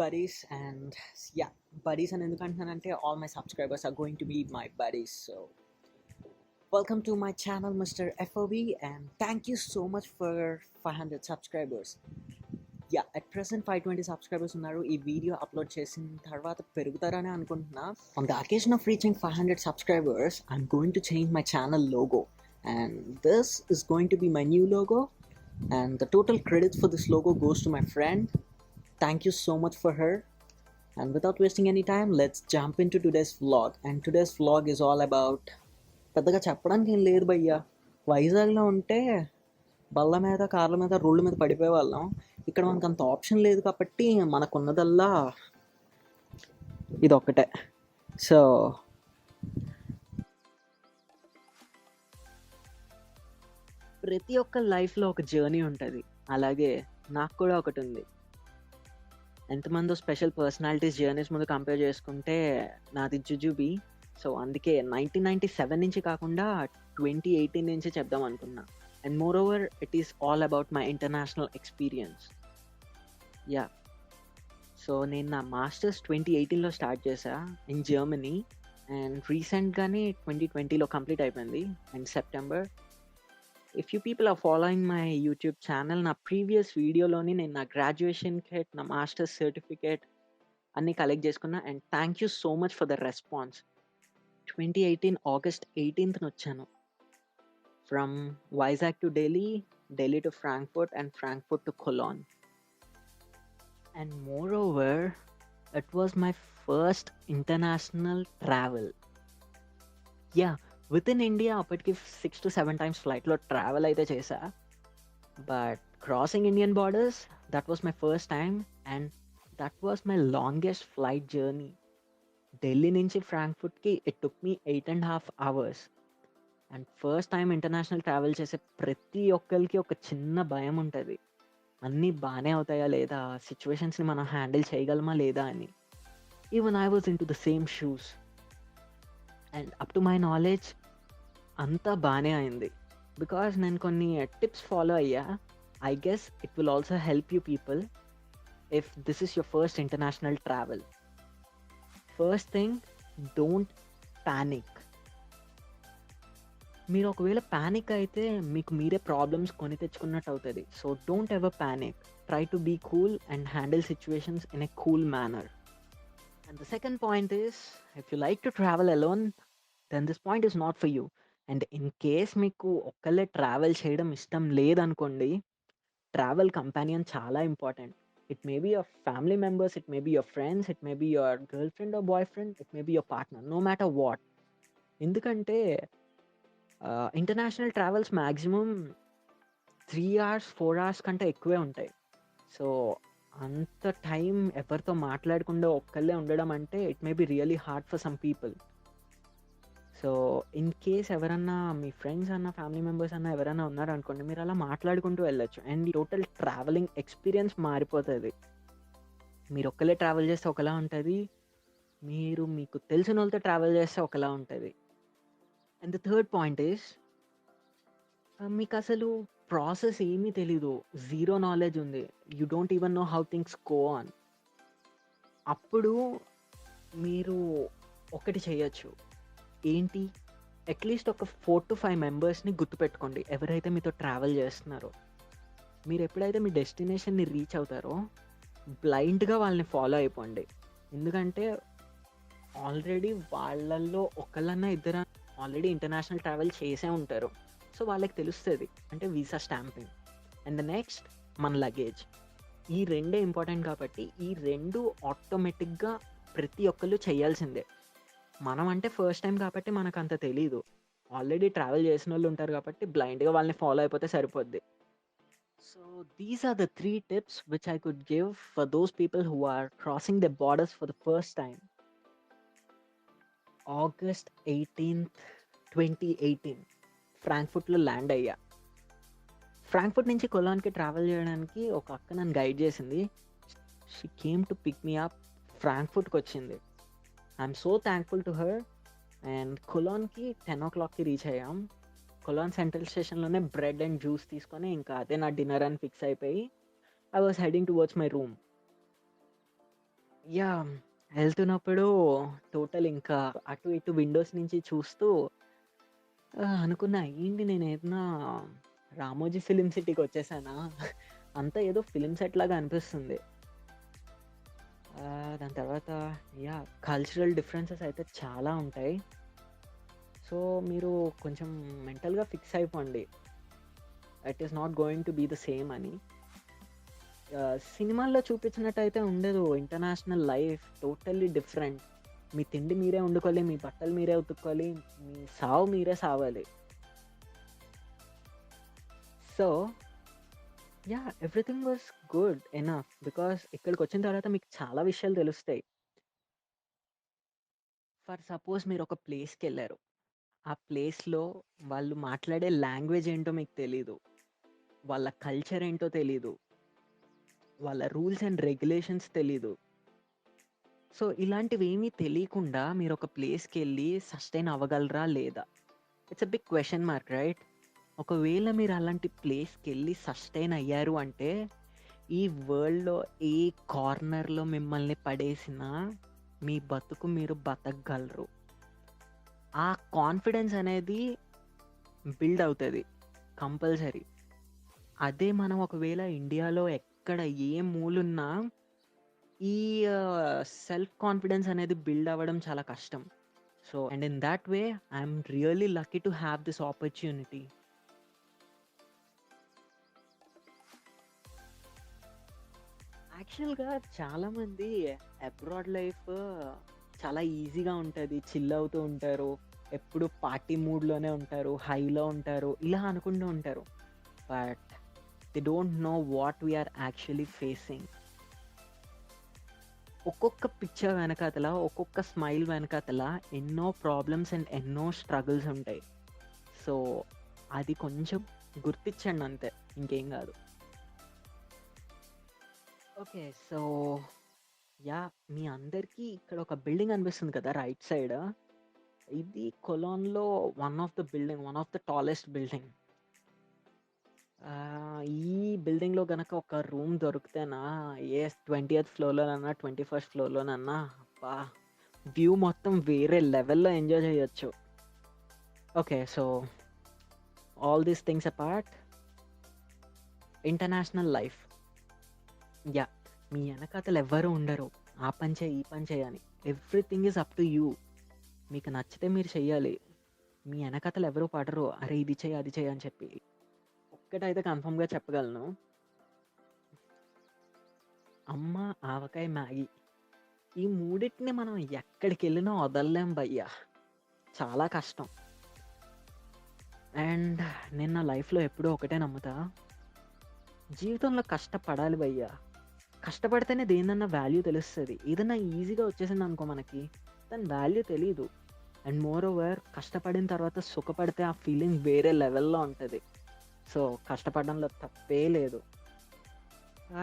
buddies, and yeah, buddies and ఎందుకంటున్నానంటే all my subscribers are going to be my buddies. So welcome to my channel, Mr. FOB, and thank you so much for 500 subscribers. Yeah, at present 520 subscribers ఉన్నారు. ఈ video upload చేసిన తర్వాత పెరుగుతారని అనుకుంటున్నా. On the occasion of reaching 500 subscribers, I'm going to change my channel logo, and this is going to be my new logo, and the total credits for this logo goes to my friend. Thank you so much for her. And without wasting any time, let's jump into today's vlog. And today's vlog is all about పెద్దగా చెప్పడానికి ఏం లేదు భయ్యా. వైజాగ్లో ఉంటే బళ్ళ మీద కార్ల మీద రోడ్ల మీద పడిపోయే వాళ్ళం. ఇక్కడ మనకు అంత ఆప్షన్ లేదు కాబట్టి మనకున్నదల్లా ఇదొక్కటే. సో ప్రతి ఒక్క లైఫ్లో ఒక జర్నీ ఉంటుంది. అలాగే నాకు కూడా ఒకటి ఉంది. ఎంతమందో స్పెషల్ పర్సనాలిటీస్ జర్నీస్ ముందు కంపేర్ చేసుకుంటే నాది జుజుబి. సో అందుకే 1997 నుంచి కాకుండా 2018 నుంచి చెప్దాం అనుకున్నా. And moreover it is all about my international experience. Yeah, so నేను నా మాస్టర్స్ 2018లో స్టార్ట్ చేశా ఇన్ జర్మనీ, అండ్ రీసెంట్గానే 2020లో కంప్లీట్ అయిపోయింది and September. If you people are following my YouTube channel, నా ప్రీవియస్ వీడియోలోని నేను నా గ్రాడ్యుయేషన్ కిట్, నా మాస్టర్స్ సర్టిఫికేట్ అన్నీ కలెక్ట్ చేసుకున్నా. And thank you so much for the response. 2018 August 18th వచ్చాను. From Vizag to Delhi, Delhi to Frankfurt, and Frankfurt to Köln. And moreover it was my first international travel. Yeah, with in India అప్పటికి 6 to 7 times ఫ్లైట్లో travel అయితే చేశా. But crossing Indian borders, that was my first time, and that was my longest flight journey. Delhi నుంచి ఫ్రాంక్ఫర్ట్కి it took me 8.5 hours. And first time international travel చేసే ప్రతి ఒక్కరికి ఒక చిన్న భయం ఉంటుంది. అన్నీ బాగానే అవుతాయా లేదా, సిచ్యువేషన్స్ని మనం హ్యాండిల్ చేయగలమా లేదా అని. Even I was in to the same shoes. And up to my knowledge అంతా బాగానే అయింది, బికాస్ నేను కొన్ని టిప్స్ ఫాలో అయ్యా. I guess it will also help you people if this is your first international travel. First thing, don't panic. మీరు ఒకవేళ panic అయితే మీకు మీరే ప్రాబ్లమ్స్ కొని తెచ్చుకున్నట్టు అవుతుంది. So don't ever panic. Try to be cool and handle situations in a cool manner. And the second point is, if you like to travel alone, then this point is not for you. And in case మీకు ఒక్కళ్ళే travel చేయడం ఇష్టం లేదనుకోండి, travel companion చాలా important. It may be your family members, it may be your friends, it may be your girlfriend or boyfriend, it may be your partner, no matter what. ఎందుకంటే international travels maximum 3 hours 4 hours కంటే ఎక్కువే ఉంటాయి. So అంత time ఎవరితో మాట్లాడకుండా ఒక్కళ్ళే ఉండడం అంటే it may be really hard for some people. So in case ఎవరన్నా మీ ఫ్రెండ్స్ అన్న, ఫ్యామిలీ మెంబర్స్ అన్న ఎవరైనా ఉన్నారనుకోండి, మీరు అలా మాట్లాడుకుంటూ వెళ్ళొచ్చు. అండ్ టోటల్ ట్రావెలింగ్ ఎక్స్పీరియన్స్ మారిపోతుంది. మీరు ఒక్కలే ట్రావెల్ చేస్తే ఒకలా ఉంటుంది, మీరు మీకు తెలిసిన వాళ్ళతో ట్రావెల్ చేస్తే ఒకలా ఉంటుంది. And the third point is, మీకు అసలు ప్రాసెస్ ఏమీ తెలీదు, జీరో నాలెడ్జ్ ఉంది, you don't even know how things go on. అప్పుడు మీరు ఒకటి చేయొచ్చు. ఏంటి, అట్లీస్ట్ ఒక 4 to 5 మెంబర్స్ని గుర్తుపెట్టుకోండి ఎవరైతే మీతో ట్రావెల్ చేస్తున్నారో. మీరు ఎప్పుడైతే మీ డెస్టినేషన్ని రీచ్ అవుతారో బ్లైండ్గా వాళ్ళని ఫాలో అయిపోండి. ఎందుకంటే ఆల్రెడీ వాళ్ళల్లో ఒకళ్ళన్నా ఇద్దరు ఆల్రెడీ ఇంటర్నేషనల్ ట్రావెల్ చేసే ఉంటారు. సో వాళ్ళకి తెలుస్తుంది, అంటే visa stamping and the next మన లగేజ్. ఈ రెండే ఇంపార్టెంట్ కాబట్టి ఈ రెండు ఆటోమేటిక్గా ప్రతి ఒక్కళ్ళు చేయాల్సిందే. మనం అంటే ఫస్ట్ టైం కాబట్టి మనకు అంత తెలీదు, ఆల్రెడీ ట్రావెల్ చేసిన వాళ్ళు ఉంటారు కాబట్టి బ్లైండ్గా వాళ్ళని ఫాలో అయిపోతే సరిపోద్ది. So these are the 3 tips which I could give for those people who are crossing the borders for the first time. August 18th 2018 ఫ్రాంక్ఫర్ట్లో ల్యాండ్ అయ్యా. ఫ్రాంక్ఫర్ట్ నుంచి కొలాన్కి ట్రావెల్ చేయడానికి ఒక అక్క నన్ను గైడ్ చేసింది. She came to pick me up, ఫ్రాంక్ఫర్ట్కి వచ్చింది. I'm so thankful to her. And కొలాన్కి 10 o'clockకి రీచ్ అయ్యాం. కొలాన్ సెంట్రల్ స్టేషన్లోనే బ్రెడ్ అండ్ జ్యూస్ తీసుకొని ఇంకా అదే నా డిన్నర్ అని ఫిక్స్ అయిపోయి I was heading towards my room. Yeah! ఎళ్తున్నప్పుడు టోటల్ ఇంకా అటు ఇటు విండోస్ నుంచి చూస్తూ అనుకున్నా ఏంటి నేనేదన్నా 'రామోజీ ఫిల్మ్ సిటీ'కొచ్చేసానా? అంతా ఏదో ఫిల్మ్ సెట్ లాగా అనిపిస్తుంది. దాని తర్వాత కల్చరల్ డిఫరెన్సెస్ అయితే చాలా ఉంటాయి. సో, మీరు కొంచెం మెంటల్‌గా ఫిక్స్ అయిపోండి. It is not going to be the same అని. సినిమాల్లో చూపించినట్టయితే ఉండదు. International life totally different. మీ తిండి మీరే వండుకోవాలి. మీ బట్టలు మీరే ఉతుక్కోవాలి. మీ సావు మీరే సావాలి. So, everything was good enough. Because ఇక్కడికొచ్చిన తర్వాత మీకు చాలా విషయాలు తెలుస్తాయి. ఫర్ సపోజ్ మీరొక ప్లేస్‌కెళ్లారు. ఆ ప్లేస్‌లో వాళ్ళు మాట్లాడే లాంగ్వేజ్ ఏంటో మీకు తెలీదు. వాళ్ళ కల్చర్ ఏంటో తెలీదు. వాళ్ళ రూల్స్ అండ్ రెగ్యులేషన్స్ తెలీదు. సో, ఇలాంటివేమీ తెలీకుండా మీరొక ప్లేస్‌కెళ్ళి సస్టైన్ అవ్వగలరా? లేదా? It's a big question mark right? ఒకవేళ మీరు అలాంటి ప్లేస్‌కెళ్ళి సస్టైన్ అయ్యారు అంటే, ఈ వరల్డ్‌లో ఏ కార్నర్‌లో మిమ్మల్ని పడేసినా, మీ బతుకు మీరు బతకగలరు. ఆ కాన్ఫిడెన్స్ అనేది బిల్డ్ అవుతది కంపల్సరీ. అదే మనం ఒకవేళ ఇండియాలో ఎక్కడ ఏ మూలున్నా ఈ సెల్ఫ్ కాన్ఫిడెన్స్ అనేది బిల్డ్ అవ్వడం చాలా కష్టం. So, and in thought way I'm really lucky to have this opportunity. యాక్చువల్‌గా చాలామంది అబ్రాడ్ లైఫ్ చాలా ఈజీగా ఉంటది. చిల్ అవుతూ ఉంటారు. ఎప్పుడు పార్టీ మూడ్‌లోనే ఉంటారు. హైలో ఉంటారు. ఇలా అనుకుంటూ ఉంటారు. But they don't know what we are actually facing. ఒక్కొక్క పిక్చర్ వెనకాతల, ఒక్కొక్క స్మైల్ వెనకాతల ఎన్నో ప్రాబ్లమ్స్ అండ్ ఎన్నో స్ట్రగుల్స్ ఉంటాయి. సో, అది కొంచెం గుర్తించండి అంతే. ఇంకేం గాదు. ఓకే. సో, మీ అందరికీ ఇక్కడ ఒక బిల్డింగ్ కనిపిస్తుంది కదా! Right side. ఇది కొలాన్‌లో one of the tallest building. ఈ బిల్డింగ్‌లో గనక ఒక రూమ్ దొరికితేనా, 20థ్ ఫ్లోర్‌లోనన్నా, 21st ఫ్లోర్‌లోనన్నా అబ్బా! వ్యూ మొత్తం వేరే లెవెల్‌లో ఎంజాయ్ చేయొచ్చు. Okay. So, all these things apart, international life. Yeah! మీ ఎనకాతల ఎవ్వరు ఉండరు. ఆ పని చెయి, ఈ పని చెయి అని. Everything is up to you. మీకు నచ్చితే మీరు చెయ్యాలి. మీ ఎనకాతల ఎవరు పడరు. అరే! ఇది చెయ్యి, అది చెయ్యి అని చెప్పి. ఒక్కటైతే కన్ఫర్మ్‌గా చెప్పగలను. అమ్మ, ఆవకాయ, మ్యాగీ. ఈ మూడిటిని మనం ఎక్కడికెళ్ళినా వదలలేం భయ్యా. చాలా కష్టం. అండ్ నేను నా లైఫ్‌లో ఎప్పుడూ ఒకటే నమ్ముతా. జీవితంలో కష్టపడాలి భయ్యా. కష్టపడితేనే దేన్నన్నా వాల్యూ తెలుస్తది. ఏదన్నా ఈజీగా వచ్చేసిందనుకో మనకి, దాని వాల్యూ తెలీదు. అండ్ మోర్ ఓవర్ కష్టపడిన తర్వాత సుఖపడితే ఆ ఫీలింగ్ వేరే లెవెల్‌లో ఉంటది. సో, కష్టపడడంలో తప్పే లేదు.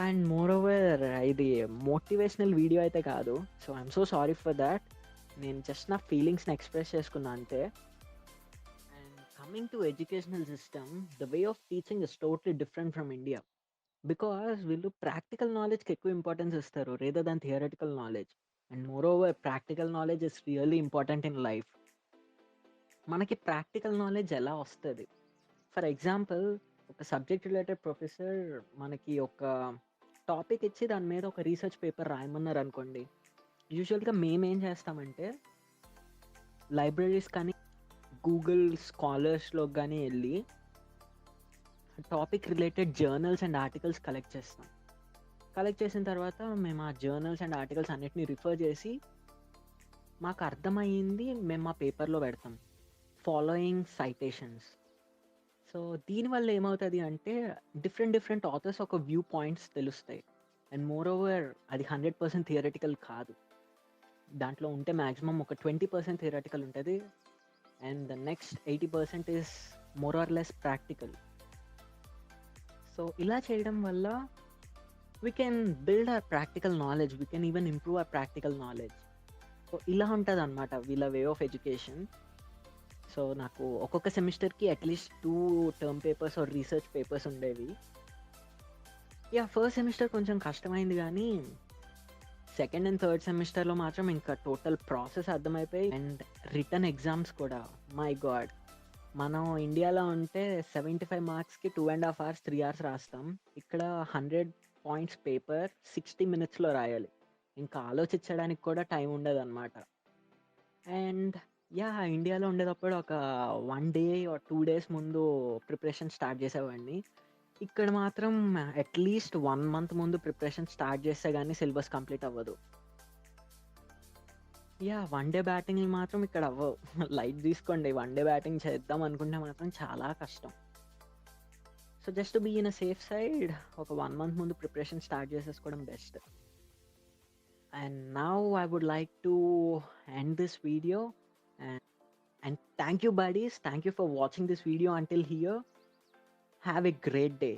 అండ్ మోర్ ఓవర్ ఇది మోటివేషనల్ వీడియో అయితే కాదు. So, I'm so sorry for thought. నేను జస్ట్ నా ఫీలింగ్స్‌ని ఎక్స్‌ప్రెస్ చేసుకున్నా అంతే. And coming to educational system, the way of teaching is totally different from India. Because వీళ్ళు ప్రాక్టికల్ నాలెడ్జ్‌కి ఎక్కువ ఇంపార్టెన్స్ ఇస్తారు rather than theoretical knowledge. And more over practical knowledge is really important in life. మనకి practical knowledge ఎలా వస్తది? For example, ఒక subject related professor మనకి ఒక topic ఇచ్చి దాని మీద ఒక రీసెర్చ్ పేపర్ రాయమన్నారనుకోండి. యూజువల్‌గా మేమేం చేస్తామంటే, లైబ్రరీస్ కానీ, గూగుల్ స్కాలర్స్‌లోకి గాని ఎళ్లి topic related journals and articles collect చేస్తాం. కలెక్ట్ చేసిన తర్వాత మేము ఆ జర్నల్స్ అండ్ ఆర్టికల్స్ అన్నిటిని రిఫర్ చేసి, మాకు అర్థమయ్యింది మేము మా పేపర్‌లో పెడతాం. Following citations. సో, దీనివల్ల ఏమవుతది అంటే, డిఫరెంట్ డిఫరెంట్ ఆథర్స్ ఒక వ్యూ పాయింట్స్ తెలుస్తాయి. అండ్ మోర్ ఓవర్ అది 100% థియరిటికల్ కాదు. దాంట్లో ఉంటే మాక్సిమం ఒక 20% థియరిటికల్ ఉంటది. And the next 80% is more or less practical. So, ఇలా చేయడం వల్ల we can build our practical knowledge. We can even improve our practical knowledge. So, ఇలా ఉంటదనమాట వీళ్ళ వే ఆఫ్ ఎడ్యుకేషన్. సో, నాకు ఒక్కొక్క సెమిస్టర్‌కి at least 2 term papers or research papers ఉండేవి. ఫస్ట్ సెమిస్టర్ కొంచెం కష్టమైంది గానీ, సెకండ్ అండ్ థర్డ్ సెమిస్టర్‌లో మాత్రం ఇంకా టోటల్ ప్రాసెస్ అర్థమైపోయి అండ్ రిటన్ ఎగ్జామ్స్ కూడా మై గాడ్! మనం ఇండియాలో ఉంటే 75 మార్క్స్‌కి 2½ అవర్స్, 3 అవర్స్ రాస్తాం. ఇక్కడ 100 పాయింట్స్ పేపర్ 60 మినిట్స్‌లో రాయాలి. ఇంకా ఆలోచించడానికి కూడా టైం ఉండదనమాట. And yeah! ఇండియాలో ఉండేటప్పుడు ఒక 1 డే ఆర్ 2 డేస్ ముందు ప్రిపరేషన్ స్టార్ట్ చేసేవాడిని. ఇక్కడ మాత్రం అట్‌లీస్ట్ 1 మంత్ ముందు ప్రిపరేషన్ స్టార్ట్ చేస్తే గాని సిలబస్ కంప్లీట్ అవ్వదు. యాహ్! వన్ డే బ్యాటింగ్‌లు మాత్రం ఇక్కడ అవ్వవు. లైట్ తీసుకోండి. వన్ డే బ్యాటింగ్ చేద్దాం అనుకుంటే మాత్రం చాలా కష్టం. So, just to be in a safe side ఒక 1 మంత్ ముందు ప్రిపరేషన్ స్టార్ట్ చేసేసుకోవడం best. And now I would like to end this video and, and thank you buddies. Thank you for watching this video until here. Have a great day.